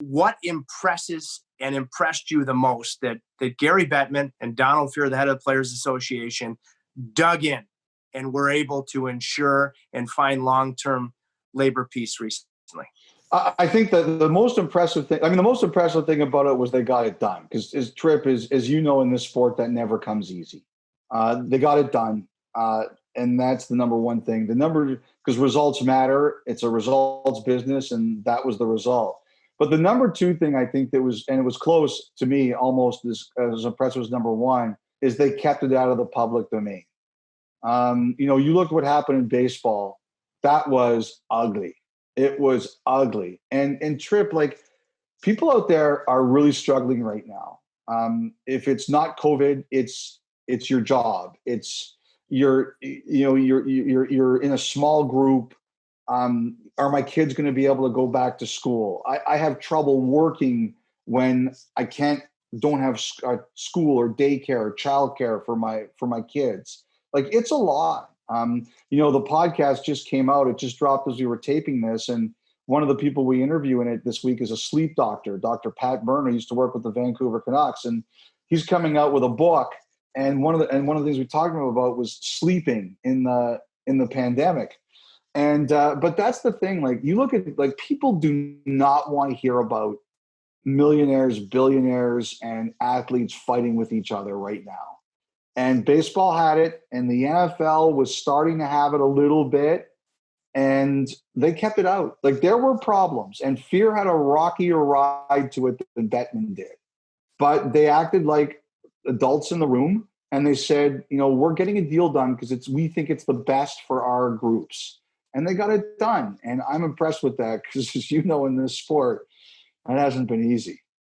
what impressed you the most that Gary Bettman and Donald Fear, the head of the Players Association, dug in and were able to ensure and find long-term labor peace recently? I think that the most impressive thing about it was they got it done, because Trip is, as you know, in this sport, that never comes easy. They got it done. And that's the number one thing. Because results matter. It's a results business, and that was the result. But the number two thing I think it was close to me, almost as impressive as number one, is they kept it out of the public domain. You look what happened in baseball. That was ugly. It was ugly. And Trip, like, people out there are really struggling right now. If it's not COVID, it's your job. It's you're in a small group. Are my kids going to be able to go back to school? I have trouble working when I don't have school or daycare or childcare for my kids. Like, it's a lot. The podcast just came out. It just dropped as we were taping this. And one of the people we interview in it this week is a sleep doctor, Dr. Pat Burner, used to work with the Vancouver Canucks. And he's coming out with a book. And one of the things we talked about was sleeping in the pandemic. And but that's the thing. Like, you look at, like, people do not want to hear about millionaires, billionaires, and athletes fighting with each other right now. And baseball had it, and the NFL was starting to have it a little bit, and they kept it out. Like, there were problems, and Fear had a rockier ride to it than Bettman did. But they acted like adults in the room, and they said, we're getting a deal done because we think it's the best for our groups. And they got it done. And I'm impressed with that because, as you know, in this sport, it hasn't been easy.